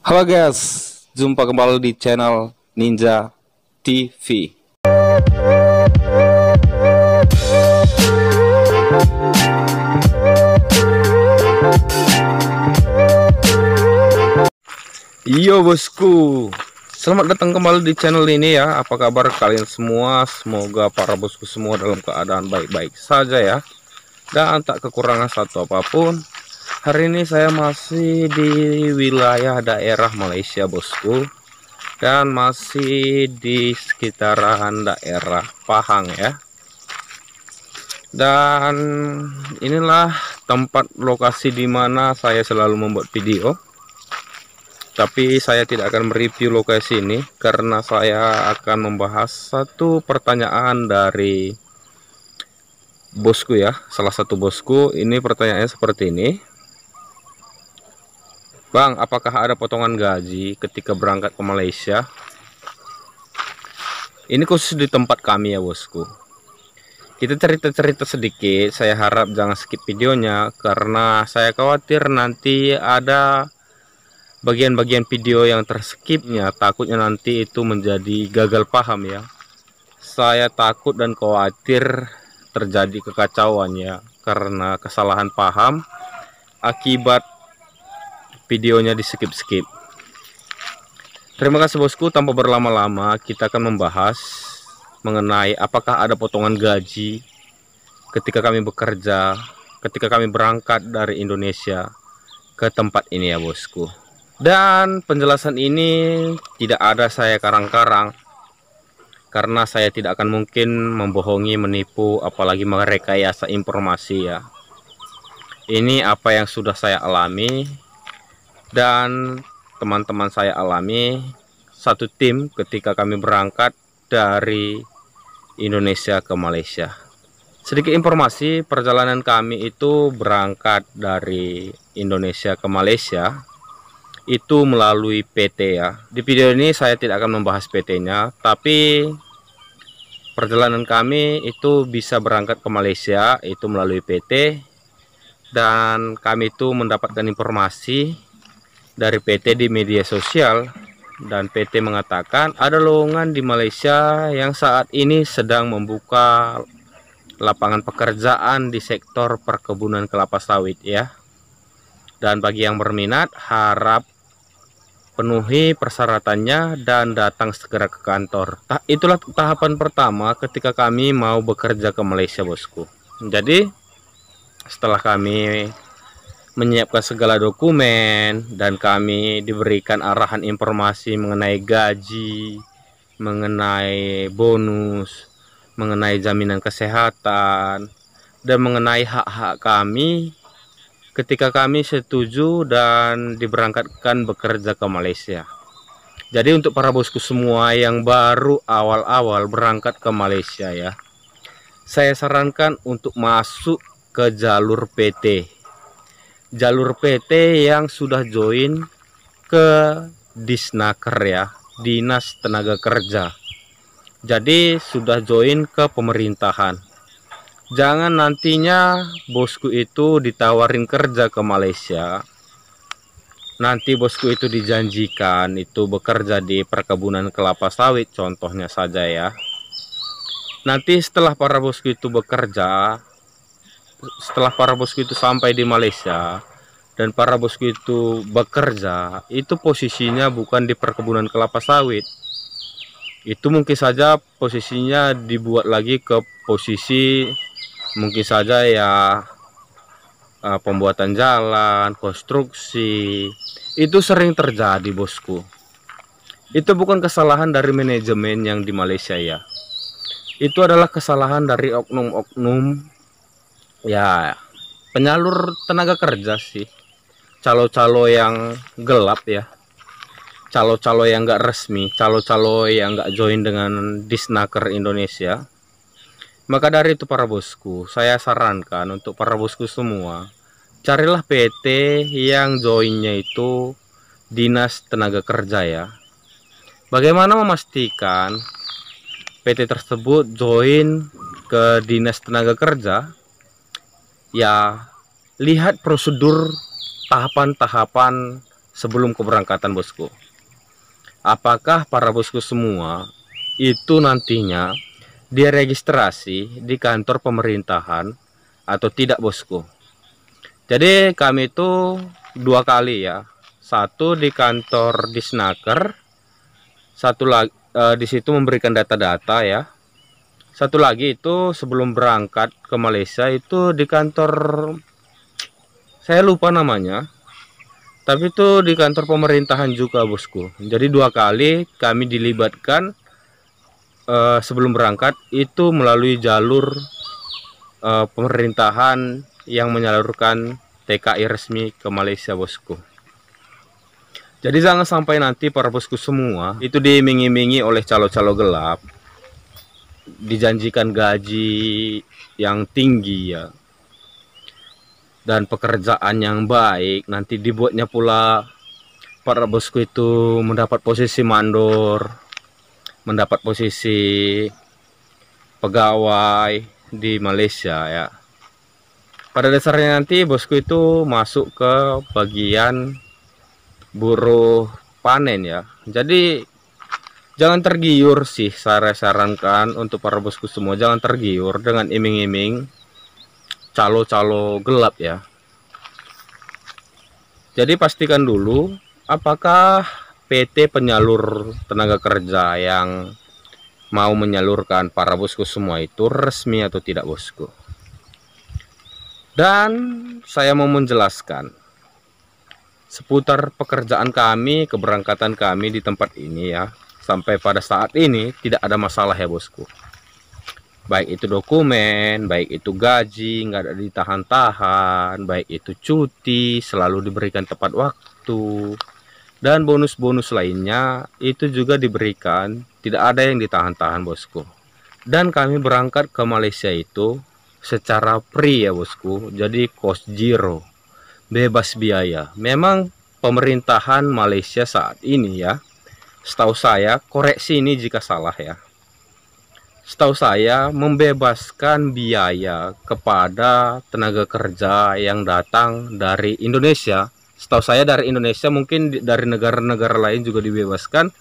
Halo guys, jumpa kembali di channel Ninja TV. Yo bosku, selamat datang kembali di channel ini ya. Apa kabar kalian semua? Semoga para bosku semua dalam keadaan baik-baik saja ya, dan tak kekurangan satu apapun. Hari ini saya masih di wilayah daerah Malaysia bosku, dan masih di sekitaran daerah Pahang ya. Dan inilah tempat lokasi di mana saya selalu membuat video. Tapi saya tidak akan mereview lokasi ini karena saya akan membahas satu pertanyaan dari bosku ya, salah satu bosku. Ini pertanyaannya seperti ini. Bang, apakah ada potongan gaji ketika berangkat ke Malaysia? Ini khusus di tempat kami ya bosku. Kita cerita-cerita sedikit, saya harap jangan skip videonya karena saya khawatir nanti ada bagian-bagian video yang terskipnya, takutnya nanti itu menjadi gagal paham ya. Saya takut dan khawatir terjadi kekacauan ya, karena kesalahan paham akibat videonya di skip-skip. Terima kasih bosku, tanpa berlama-lama kita akan membahas mengenai apakah ada potongan gaji ketika kami bekerja, ketika kami berangkat dari Indonesia ke tempat ini ya bosku. Dan penjelasan ini tidak ada saya karang-karang, karena saya tidak akan mungkin membohongi, menipu, apalagi merekayasa informasi ya. Ini apa yang sudah saya alami dan teman-teman saya alami satu tim ketika kami berangkat dari Indonesia ke Malaysia. Sedikit informasi, perjalanan kami itu berangkat dari Indonesia ke Malaysia itu melalui PT ya. Di video ini saya tidak akan membahas PT-nya, tapi perjalanan kami itu bisa berangkat ke Malaysia itu melalui PT, dan kami itu mendapatkan informasi dari PT di media sosial, dan PT mengatakan ada lowongan di Malaysia yang saat ini sedang membuka lapangan pekerjaan di sektor perkebunan kelapa sawit ya. Dan bagi yang berminat harap penuhi persyaratannya dan datang segera ke kantor. Itulah tahapan pertama ketika kami mau bekerja ke Malaysia bosku. Jadi setelah kami menyiapkan segala dokumen dan kami diberikan arahan informasi mengenai gaji, mengenai bonus, mengenai jaminan kesehatan, dan mengenai hak-hak kami ketika kami setuju dan diberangkatkan bekerja ke Malaysia. Jadi untuk para bosku semua yang baru awal-awal berangkat ke Malaysia ya, saya sarankan untuk masuk ke jalur PT. Jalur PT yang sudah join ke Disnaker ya, Dinas Tenaga Kerja. Jadi sudah join ke pemerintahan. Jangan nantinya bosku itu ditawarin kerja ke Malaysia, nanti bosku itu dijanjikan itu bekerja di perkebunan kelapa sawit contohnya saja ya. Nanti setelah para bosku itu bekerja, setelah para bosku itu sampai di Malaysia dan para bosku itu bekerja, itu posisinya bukan di perkebunan kelapa sawit. Itu mungkin saja posisinya dibuat lagi ke posisi mungkin saja ya pembuatan jalan, konstruksi. Itu sering terjadi bosku. Itu bukan kesalahan dari manajemen yang di Malaysia ya. Itu adalah kesalahan dari oknum-oknum ya, penyalur tenaga kerja sih. Calo-calo yang gelap ya, calo-calo yang nggak resmi, calo-calo yang nggak join dengan Disnaker Indonesia. Maka dari itu para bosku, saya sarankan untuk para bosku semua, carilah PT yang joinnya itu Dinas Tenaga Kerja ya. Bagaimana memastikan PT tersebut join ke Dinas Tenaga Kerja? Ya, lihat prosedur tahapan-tahapan sebelum keberangkatan bosku. Apakah para bosku semua itu nantinya diregistrasi di kantor pemerintahan atau tidak bosku? Jadi kami itu 2 kali ya. Satu di kantor Disnaker, satu lagi di situ memberikan data-data ya. Satu lagi itu sebelum berangkat ke Malaysia itu di kantor, saya lupa namanya, tapi itu di kantor pemerintahan juga bosku. Jadi 2 kali kami dilibatkan sebelum berangkat itu melalui jalur pemerintahan yang menyalurkan TKI resmi ke Malaysia bosku. Jadi jangan sampai nanti para bosku semua itu diiming-imingi oleh calo-calo gelap, dijanjikan gaji yang tinggi ya, dan pekerjaan yang baik, nanti dibuatnya pula para bosku itu mendapat posisi mandor, mendapat posisi pegawai di Malaysia ya. Pada dasarnya nanti bosku itu masuk ke bagian buruh panen ya. Jadi jangan tergiur sih, saya sarankan untuk para bosku semua, jangan tergiur dengan iming-iming calo-calo gelap ya. Jadi pastikan dulu apakah PT penyalur tenaga kerja yang mau menyalurkan para bosku semua itu resmi atau tidak bosku. Dan saya mau menjelaskan seputar pekerjaan kami, keberangkatan kami di tempat ini ya. Sampai pada saat ini tidak ada masalah ya bosku. Baik itu dokumen, baik itu gaji, nggak ada ditahan-tahan, baik itu cuti, selalu diberikan tepat waktu. Dan bonus-bonus lainnya itu juga diberikan, tidak ada yang ditahan-tahan bosku. Dan kami berangkat ke Malaysia itu secara free ya bosku, jadi cost zero, bebas biaya. Memang pemerintahan Malaysia saat ini ya, setahu saya, koreksi ini jika salah ya, setahu saya membebaskan biaya kepada tenaga kerja yang datang dari Indonesia. Setahu saya dari Indonesia, mungkin dari negara-negara lain juga dibebaskan,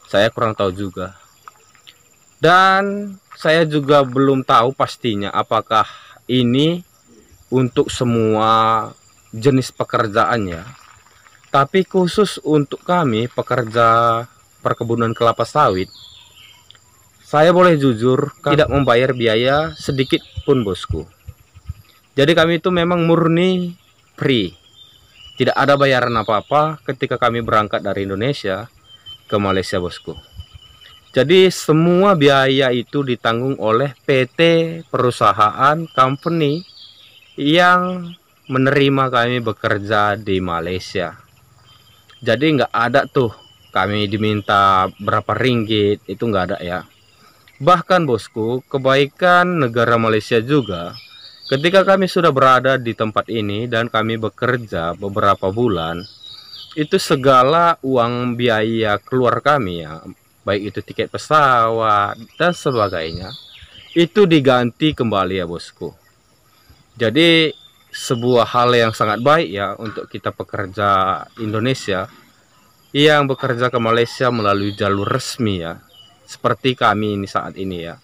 saya kurang tahu juga. Dan saya juga belum tahu pastinya apakah ini untuk semua jenis pekerjaannya. Tapi khusus untuk kami pekerja perkebunan kelapa sawit, saya boleh jujur tidak membayar biaya sedikit pun bosku. Jadi kami itu memang murni free, tidak ada bayaran apa-apa ketika kami berangkat dari Indonesia ke Malaysia bosku. Jadi semua biaya itu ditanggung oleh PT perusahaan company yang menerima kami bekerja di Malaysia. Jadi nggak ada tuh kami diminta berapa ringgit, itu nggak ada ya. Bahkan bosku, kebaikan negara Malaysia juga, ketika kami sudah berada di tempat ini dan kami bekerja beberapa bulan, itu segala uang biaya keluar kami ya, baik itu tiket pesawat dan sebagainya, itu diganti kembali ya bosku. Jadi sebuah hal yang sangat baik ya untuk kita pekerja Indonesia yang bekerja ke Malaysia melalui jalur resmi ya, seperti kami ini saat ini ya.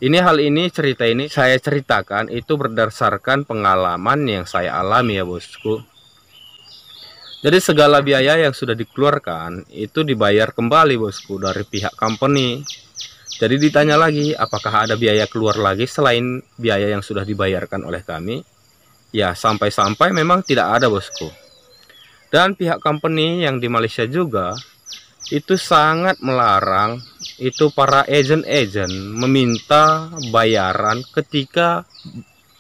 Cerita ini saya ceritakan itu berdasarkan pengalaman yang saya alami ya bosku. Jadi segala biaya yang sudah dikeluarkan itu dibayar kembali bosku dari pihak company. Jadi ditanya lagi apakah ada biaya keluar lagi selain biaya yang sudah dibayarkan oleh kami. Ya sampai-sampai memang tidak ada bosku. Dan pihak company yang di Malaysia juga itu sangat melarang itu para agent-agent meminta bayaran ketika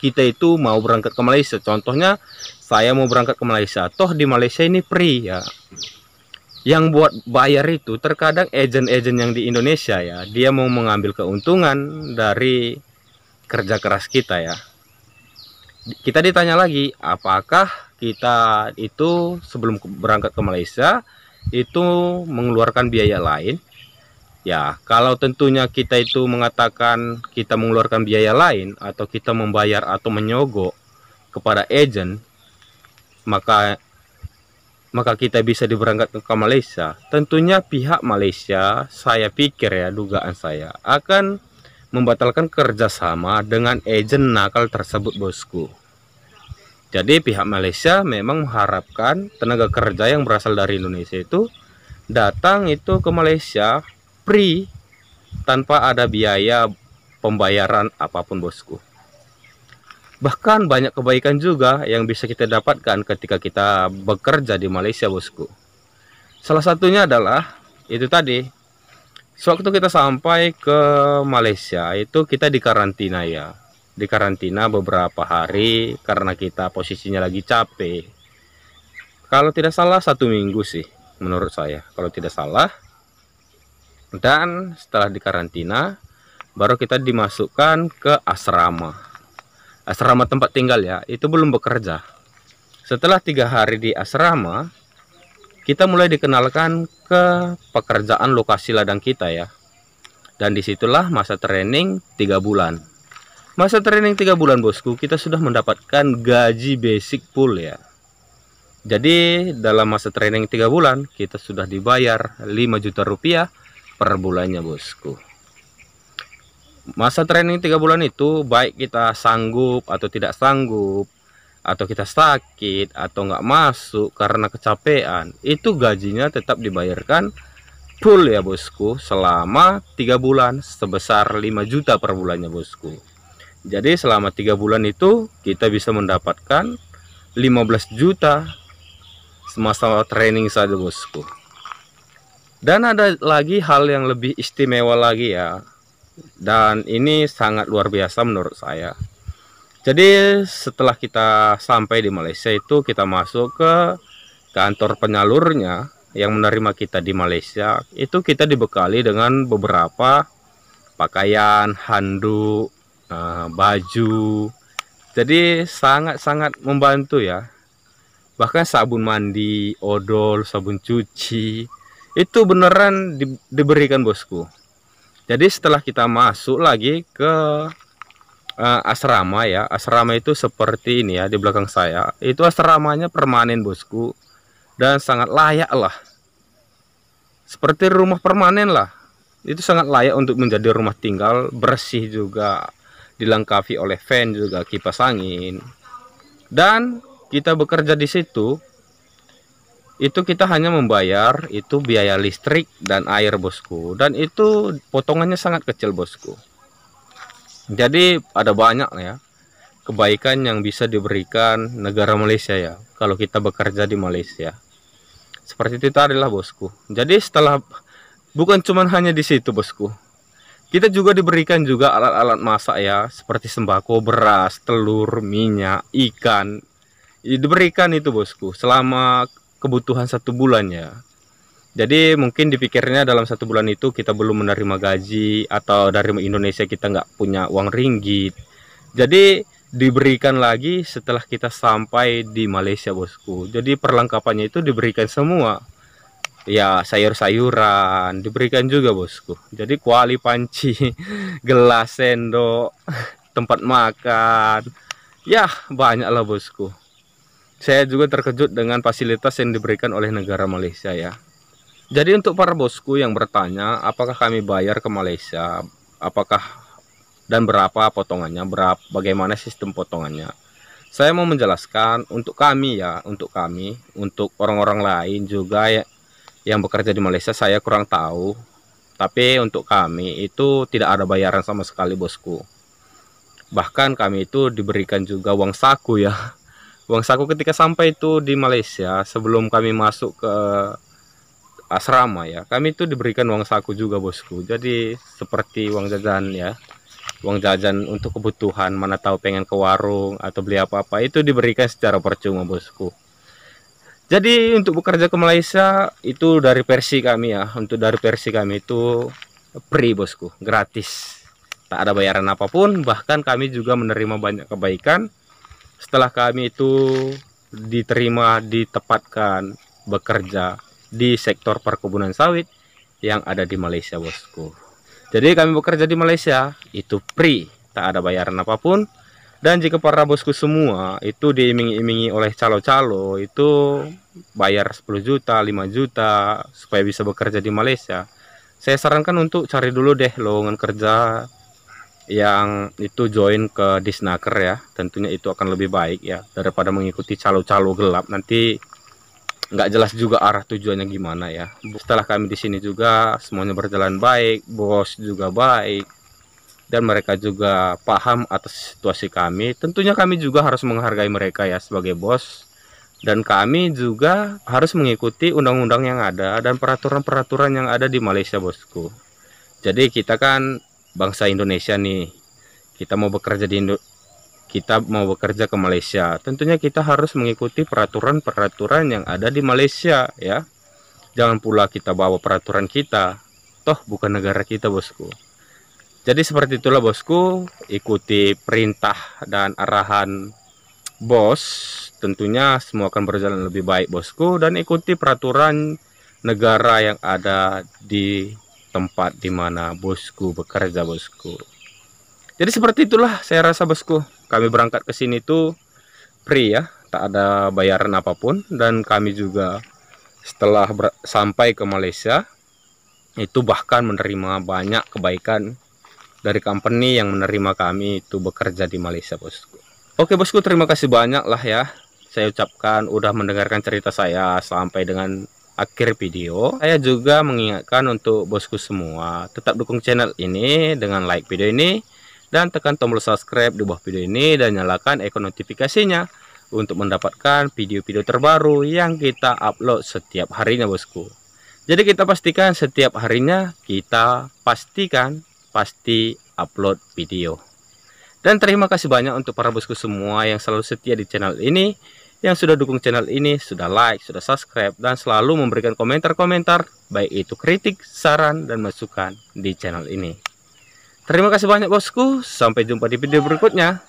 kita itu mau berangkat ke Malaysia. Contohnya saya mau berangkat ke Malaysia, toh di Malaysia ini free ya. Yang buat bayar itu terkadang agent-agent yang di Indonesia ya, dia mau mengambil keuntungan dari kerja keras kita ya. Kita ditanya lagi apakah kita itu sebelum berangkat ke Malaysia itu mengeluarkan biaya lain. Ya kalau tentunya kita itu mengatakan kita mengeluarkan biaya lain atau kita membayar atau menyogok kepada agent, maka maka kita bisa diberangkatkan ke Malaysia. Tentunya pihak Malaysia, saya pikir ya, dugaan saya, akan membatalkan kerjasama dengan agen nakal tersebut, bosku. Jadi pihak Malaysia memang mengharapkan tenaga kerja yang berasal dari Indonesia itu datang itu ke Malaysia free, tanpa ada biaya pembayaran apapun, bosku. Bahkan banyak kebaikan juga yang bisa kita dapatkan ketika kita bekerja di Malaysia, bosku. Salah satunya adalah itu tadi, sewaktu kita sampai ke Malaysia itu kita dikarantina ya. Dikarantina beberapa hari karena kita posisinya lagi capek. Kalau tidak salah 1 minggu sih menurut saya, kalau tidak salah. Dan setelah dikarantina baru kita dimasukkan ke asrama. Asrama tempat tinggal ya, itu belum bekerja. Setelah 3 hari di asrama, kita mulai dikenalkan ke pekerjaan lokasi ladang kita ya. Dan disitulah masa training 3 bulan. Masa training 3 bulan, bosku, kita sudah mendapatkan gaji basic full ya. Jadi dalam masa training 3 bulan, kita sudah dibayar 5 juta rupiah per bulannya, bosku. Masa training 3 bulan itu baik kita sanggup atau tidak sanggup, atau kita sakit atau nggak masuk karena kecapean, itu gajinya tetap dibayarkan full ya, bosku, selama 3 bulan sebesar 5 juta per bulannya, bosku. Jadi selama 3 bulan itu kita bisa mendapatkan 15 juta semasa training saja, bosku. Dan ada lagi hal yang lebih istimewa lagi ya, dan ini sangat luar biasa menurut saya. Jadi setelah kita sampai di Malaysia itu kita masuk ke kantor penyalurnya yang menerima kita di Malaysia. Itu kita dibekali dengan beberapa pakaian, handuk, baju. Jadi sangat-sangat membantu ya. Bahkan sabun mandi, odol, sabun cuci, itu beneran diberikan, bosku. Jadi setelah kita masuk lagi ke asrama ya, asrama itu seperti ini ya di belakang saya. Itu asramanya permanen, bosku, dan sangat layak lah. Seperti rumah permanen lah. Itu sangat layak untuk menjadi rumah tinggal, bersih juga, dilengkapi oleh fan juga, kipas angin. Dan kita bekerja di situ, itu kita hanya membayar itu biaya listrik dan air, bosku, dan itu potongannya sangat kecil, bosku. Jadi ada banyak ya kebaikan yang bisa diberikan negara Malaysia ya kalau kita bekerja di Malaysia. Seperti itu tadi lah, bosku. Jadi setelah, bukan cuman hanya di situ, bosku, kita juga diberikan juga alat-alat masak ya, seperti sembako, beras, telur, minyak, ikan. Diberikan itu, bosku, selama kebutuhan 1 bulan ya. Jadi mungkin dipikirnya dalam 1 bulan itu kita belum menerima gaji, atau dari Indonesia kita nggak punya uang ringgit. Jadi diberikan lagi setelah kita sampai di Malaysia, bosku. Jadi perlengkapannya itu diberikan semua. Ya, sayur-sayuran diberikan juga, bosku. Jadi kuali panci, gelas, sendok, tempat makan. Ya, banyak lah, bosku. Saya juga terkejut dengan fasilitas yang diberikan oleh negara Malaysia ya. Jadi untuk para bosku yang bertanya apakah kami bayar ke Malaysia, apakah dan berapa potongannya, bagaimana sistem potongannya, saya mau menjelaskan untuk kami ya, untuk orang-orang lain juga ya, yang bekerja di Malaysia saya kurang tahu. Tapi untuk kami itu tidak ada bayaran sama sekali, bosku. Bahkan kami itu diberikan juga uang saku ya. Uang saku ketika sampai itu di Malaysia, sebelum kami masuk ke asrama ya, kami itu diberikan uang saku juga, bosku. Jadi seperti uang jajan ya, uang jajan untuk kebutuhan, mana tahu pengen ke warung atau beli apa-apa, itu diberikan secara percuma, bosku. Jadi untuk bekerja ke Malaysia itu dari versi kami ya, untuk dari versi kami itu free, bosku, gratis, tak ada bayaran apapun. Bahkan kami juga menerima banyak kebaikan setelah kami itu ditempatkan bekerja di sektor perkebunan sawit yang ada di Malaysia, bosku. Jadi kami bekerja di Malaysia itu free, tak ada bayaran apapun. Dan jika para bosku semua itu diiming-imingi oleh calo-calo itu bayar 10 juta, 5 juta supaya bisa bekerja di Malaysia, saya sarankan untuk cari dulu deh lowongan kerja yang itu join ke Disnaker ya. Tentunya itu akan lebih baik ya daripada mengikuti calo-calo gelap, nanti nggak jelas juga arah tujuannya gimana ya. Setelah kami di sini juga semuanya berjalan baik, bos juga baik, dan mereka juga paham atas situasi kami. Tentunya kami juga harus menghargai mereka ya sebagai bos, dan kami juga harus mengikuti undang-undang yang ada dan peraturan-peraturan yang ada di Malaysia, bosku. Jadi kita kan bangsa Indonesia nih, kita mau bekerja ke Malaysia, tentunya kita harus mengikuti peraturan-peraturan yang ada di Malaysia ya. Jangan pula kita bawa peraturan kita, toh bukan negara kita, bosku. Jadi seperti itulah, bosku, ikuti perintah dan arahan bos, tentunya semua akan berjalan lebih baik, bosku, dan ikuti peraturan negara yang ada di tempat di mana bosku bekerja, bosku. Jadi seperti itulah saya rasa, bosku. Kami berangkat ke sini tuh free ya, tak ada bayaran apapun, dan kami juga setelah sampai ke Malaysia itu bahkan menerima banyak kebaikan dari company yang menerima kami itu bekerja di Malaysia, bosku. Oke, bosku, terima kasih banyak lah ya. Saya ucapkan udah mendengarkan cerita saya sampai dengan akhir video. Saya juga mengingatkan untuk bosku semua, tetap dukung channel ini dengan like video ini, dan tekan tombol subscribe di bawah video ini, dan nyalakan ikon notifikasinya untuk mendapatkan video-video terbaru yang kita upload setiap harinya, bosku. Jadi kita pastikan setiap harinya kita pasti upload video. Dan terima kasih banyak untuk para bosku semua yang selalu setia di channel ini, yang sudah dukung channel ini, sudah like, sudah subscribe, dan selalu memberikan komentar-komentar, baik itu kritik, saran, dan masukan di channel ini. Terima kasih banyak, bosku. Sampai jumpa di video berikutnya.